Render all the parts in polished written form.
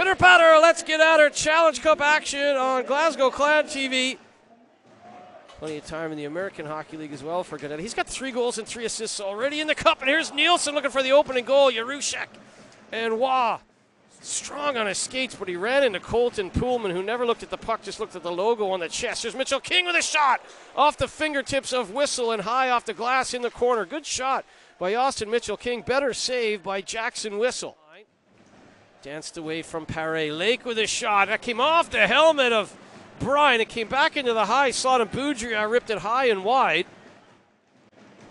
Pitter-patter, let's get at her. Challenge Cup action on Glasgow Clan TV. Plenty of time in the American Hockey League as well for Gannett. He's got 3 goals and 3 assists already in the cup. And here's Nielsen looking for the opening goal. Yarushek and Wah. Strong on his skates, but he ran into Colton Poolman, who never looked at the puck, just looked at the logo on the chest. There's Mitchell King with a shot off the fingertips of Whistle and high off the glass in the corner. Good shot by Austin Mitchell King. Better save by Jackson Whistle. Danced away from Paré. Lake with a shot. That came off the helmet of Brian. It came back into the high slot, and Boudria ripped it high and wide.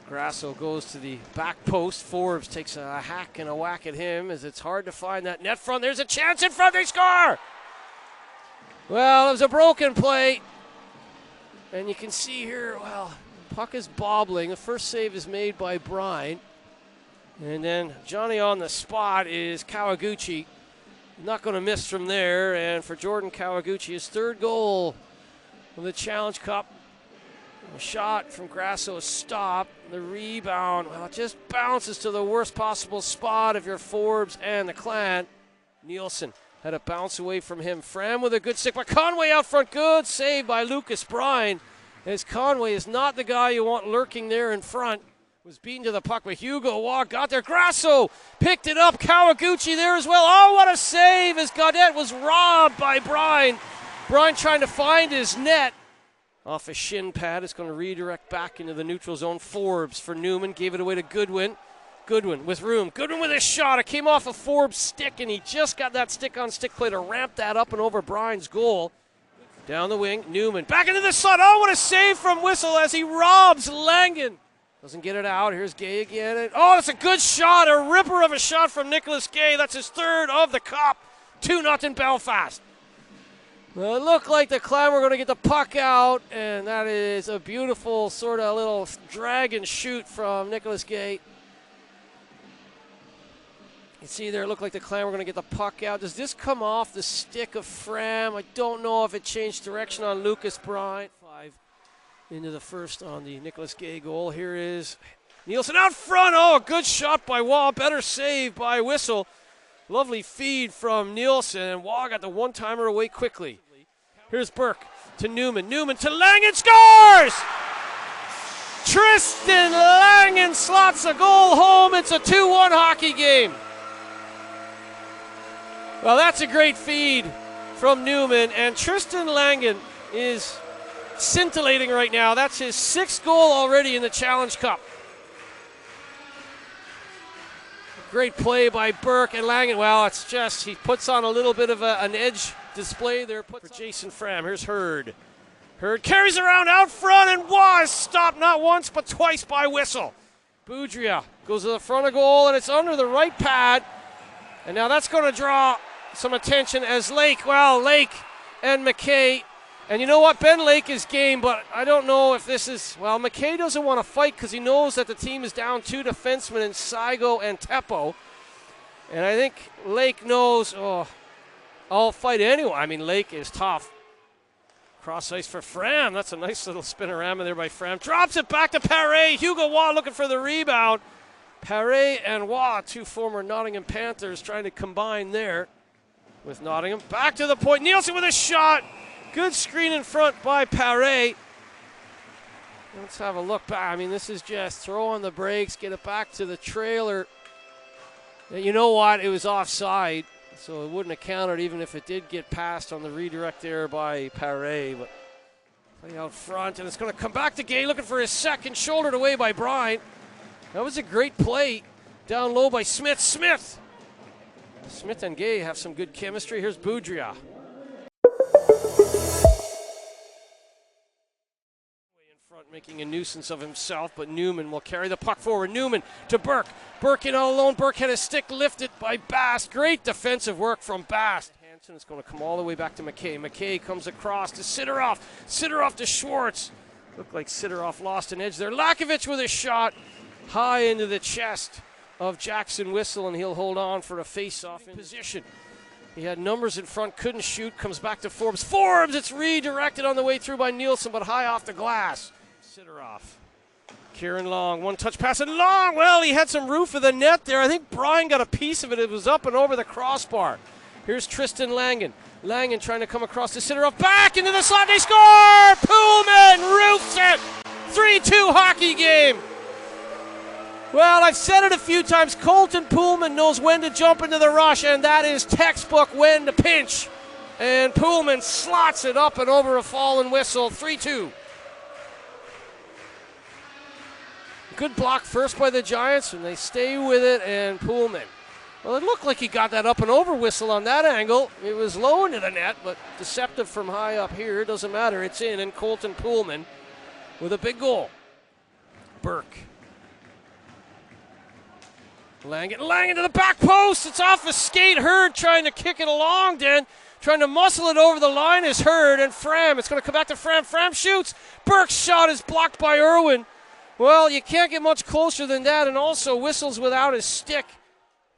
Grasso goes to the back post. Forbes takes a hack and a whack at him as it's hard to find that net front. There's a chance in front. They score! Well, it was a broken play. And you can see here, well, puck is bobbling. The first save is made by Brian. And then Johnny on the spot is Kawaguchi. Not going to miss from there. And for Jordan Kawaguchi, his 3rd goal of the Challenge Cup. A shot from Grasso, a stop. The rebound, well, it just bounces to the worst possible spot if you're Forbes and the Clan. Nielsen had a bounce away from him. Fram with a good stick, but Conway out front. Good save by Lucas Brine. As Conway is not the guy you want lurking there in front. Was beaten to the puck, but Hugo Waugh got there. Grasso picked it up. Kawaguchi there as well. Oh, what a save as Gaudette was robbed by Brine. Brine trying to find his net. Off a shin pad, it's going to redirect back into the neutral zone. Forbes for Newman, gave it away to Goodwin. Goodwin with room. Goodwin with a shot. It came off a Forbes stick, and he just got that stick-on-stick play to ramp that up and over Brine's goal. Down the wing, Newman. Back into the slot. Oh, what a save from Whistle as he robs Langen. Doesn't get it out. Here's Gay again. And, oh, that's a good shot. A ripper of a shot from Nicholas Gay. That's his 3rd of the cup. 2-0 Belfast. Well, it looked like the Clan were going to get the puck out, and that is a beautiful sort of little drag and shoot from Nicholas Gay. You see there, it looked like the Clan were going to get the puck out. Does this come off the stick of Fram? I don't know if it changed direction on Lucas Brine. 5 into the first on the Nicholas Gay goal. Here is Nielsen out front. Oh, a good shot by Waugh. Better save by Whistle. Lovely feed from Nielsen, and Waugh got the one-timer away quickly. Here's Burke to Newman. Newman to Langen, scores! Tristan Langen slots a goal home. It's a 2-1 hockey game. Well, that's a great feed from Newman, and Tristan Langen is scintillating right now. That's his 6th goal already in the Challenge Cup. Great play by Burke and Langen. Well, it's just, he puts on a little bit of an edge display there for Jason Fram. Here's Hurd. Hurd carries around out front and was stopped not once but twice by Whistle. Boudria goes to the front of goal, and it's under the right pad. And now that's going to draw some attention as Lake and McKay. And you know what? Ben Lake is game, but I don't know if this is... Well, McKay doesn't want to fight because he knows that the team is down 2 defensemen in Saigo and Teppo. And I think Lake knows, oh, I'll fight anyway. I mean, Lake is tough. Cross ice for Fram. That's a nice little spinorama there by Fram. Drops it back to Paré. Hugo Waugh looking for the rebound. Paré and Waugh, 2 former Nottingham Panthers, trying to combine there with Nottingham. Back to the point. Nielsen with a shot. Good screen in front by Paré. Let's have a look back. I mean, this is just throw on the brakes, get it back to the trailer. You know what? It was offside, so it wouldn't have counted even if it did get passed on the redirect there by Paré. But play out front, and it's going to come back to Gay, looking for his 2nd, shouldered away by Brine. That was a great play down low by Smith. Smith and Gay have some good chemistry. Here's Boudria. Making a nuisance of himself, but Newman will carry the puck forward. Newman to Burke. Burke in all alone. Burke had his stick lifted by Bast. Great defensive work from Bast. Hansen is going to come all the way back to McKay. McKay comes across to Sidorov. Sidorov to Schwartz. Looked like Sidorov lost an edge there. Lakovic with a shot high into the chest of Jackson Whistle, and he'll hold on for a face-off in position. He had numbers in front, couldn't shoot, comes back to Forbes. Forbes, it's redirected on the way through by Nielsen, but high off the glass. Sidorov. Kieran Long, one touch pass, and Long, well, he had some roof of the net there. I think Brian got a piece of it. It was up and over the crossbar. Here's Tristan Langen. Langen trying to come across the center of back into the slot. They score! Pullman roofs it! 3-2 hockey game. Well, I've said it a few times. Colton Pullman knows when to jump into the rush, and that is textbook when to pinch. And Pullman slots it up and over a fallen whistle. 3-2. Good block first by the Giants, and they stay with it, and Pullman. Well, it looked like he got that up and over whistle on that angle. It was low into the net, but deceptive from high up here. Doesn't matter. It's in, and Colton Pullman with a big goal. Burke. Langen to the back post. It's off a skate. Hurd trying to kick it along, then. Trying to muscle it over the line is Hurd, and Fram. It's going to come back to Fram. Fram shoots. Burke's shot is blocked by Irwin. Well, you can't get much closer than that, and also whistles without his stick.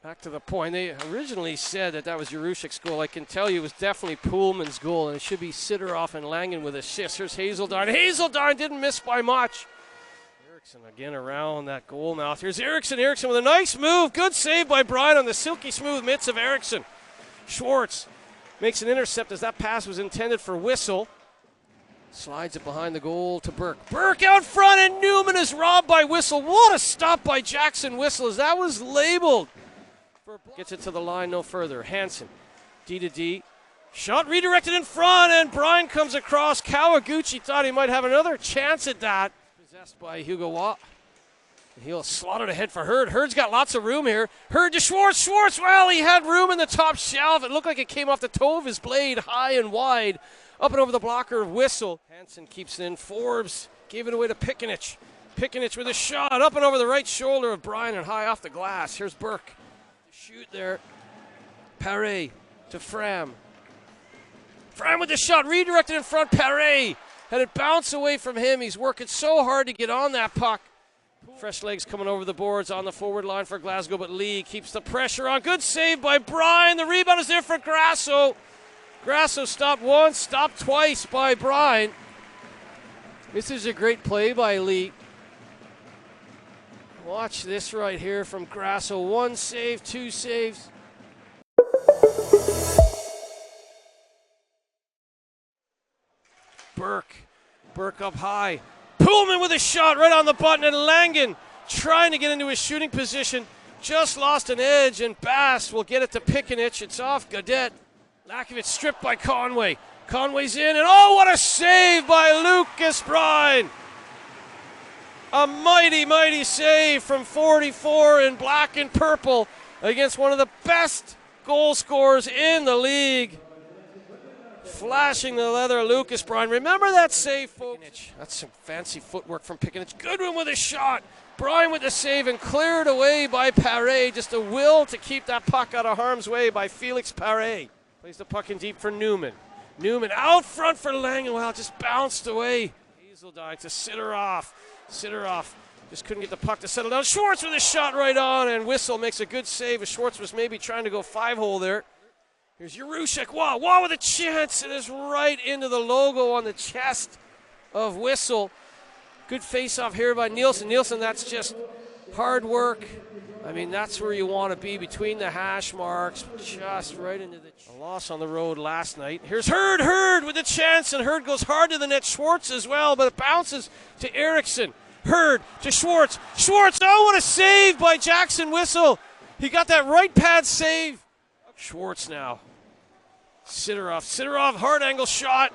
Back to the point. They originally said that was Jarushik's goal. I can tell you it was definitely Pullman's goal, and it should be Sidoroff and Langen with assists. Here's Hazeldarn. Hazeldarn didn't miss by much. Eriksson again around that goal mouth. Here's Eriksson. Eriksson with a nice move. Good save by Brian on the silky smooth mitts of Eriksson. Schwartz makes an intercept as that pass was intended for Whistle. Slides it behind the goal to Burke. Burke out front, and Newman is robbed by Whistle. What a stop by Jackson Whistle as that was labeled. Gets it to the line no further. Hansen, D to D. Shot redirected in front, and Brian comes across. Kawaguchi thought he might have another chance at that. Possessed by Hugo Watt. He'll slot it ahead for Hurd. Hurd's got lots of room here. Hurd to Schwartz. Schwartz, well, he had room in the top shelf. It looked like it came off the toe of his blade, high and wide, up and over the blocker of Whistle. Hansen keeps it in. Forbes gave it away to Pikanich. Pikanich with a shot up and over the right shoulder of Brian and high off the glass. Here's Burke. Shoot there. Paré to Fram. Fram with the shot, redirected in front. Paré had it bounce away from him. He's working so hard to get on that puck. Fresh legs coming over the boards on the forward line for Glasgow, but Lee keeps the pressure on. Good save by Brian. The rebound is there for Grasso. Grasso stopped once, stopped twice by Brian. This is a great play by Lee. Watch this right here from Grasso. One save, two saves. Burke up high. Pullman with a shot right on the button, and Langen trying to get into his shooting position. Just lost an edge, and Bass will get it to Pikanich. It's off Gaudette. Lakovic stripped by Conway. Conway's in, and oh, what a save by Lucas Brine. A mighty, mighty save from 44 in black and purple against one of the best goal scorers in the league. Flashing the leather, Lucas Brine. Remember that save, folks? That's some fancy footwork from Pikanich. Goodwin with a shot. Brine with the save and cleared away by Paré. Just a will to keep that puck out of harm's way by Felix Paré. Plays the puck in deep for Newman. Newman out front for Langen. Well, just bounced away. Hazeldarn to Sidoroff. Sidoroff just couldn't get the puck to settle down. Schwartz with a shot right on, and Whistle makes a good save as Schwartz was maybe trying to go five-hole there. Here's Jarushik. Wow with a chance. It is right into the logo on the chest of Whistle. Good face-off here by Nielsen. Nielsen, that's just hard work. I mean, that's where you want to be, between the hash marks, just right into the... A loss on the road last night. Here's Hurd with a chance, and Hurd goes hard to the net. Schwartz as well, but it bounces to Eriksson. Hurd to Schwartz. Schwartz, oh, what a save by Jackson Whistle. He got that right pad save. Schwartz now. Sidoroff, hard angle shot.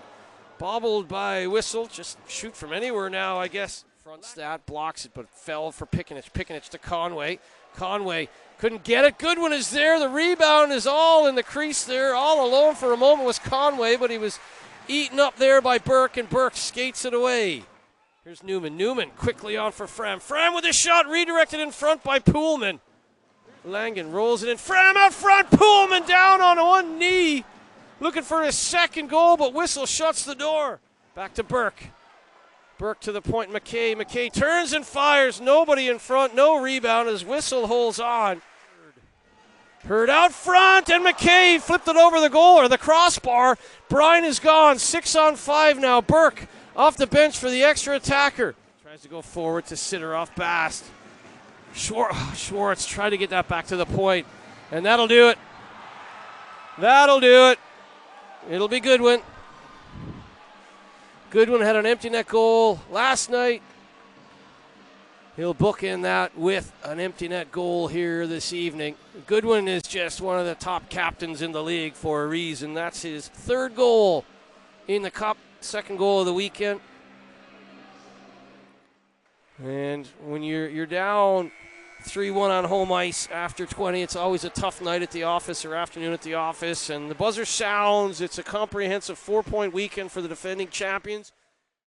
Bobbled by Whistle. Just shoot from anywhere now, I guess. Front stat blocks it, but fell for Pikanich. Pikanich to Conway. Conway couldn't get it. Goodwin is there. The rebound is all in the crease there. All alone for a moment was Conway, but he was eaten up there by Burke, and Burke skates it away. Here's Newman. Newman quickly on for Fram. Fram with a shot redirected in front by Pullman. Langen rolls it in. Fram out front. Pullman down on one knee. Looking for his second goal, but Whistle shuts the door. Back to Burke. Burke to the point. McKay. McKay turns and fires. Nobody in front. No rebound as Whistle holds on. Hurd out front, and McKay flipped it over the goal or the crossbar. Brine is gone. 6-on-5 now. Burke off the bench for the extra attacker. Tries to go forward to Sidoroff. Bast. Schwartz tried to get that back to the point, and that'll do it. That'll do it. It'll be Goodwin. Goodwin had an empty net goal last night. He'll bookend that with an empty net goal here this evening. Goodwin is just one of the top captains in the league for a reason. That's his third goal in the Cup, second goal of the weekend. And when you're down 3-1 on home ice after 20, it's always a tough night at the office or afternoon at the office. And the buzzer sounds. It's a comprehensive 4-point weekend for the defending champions.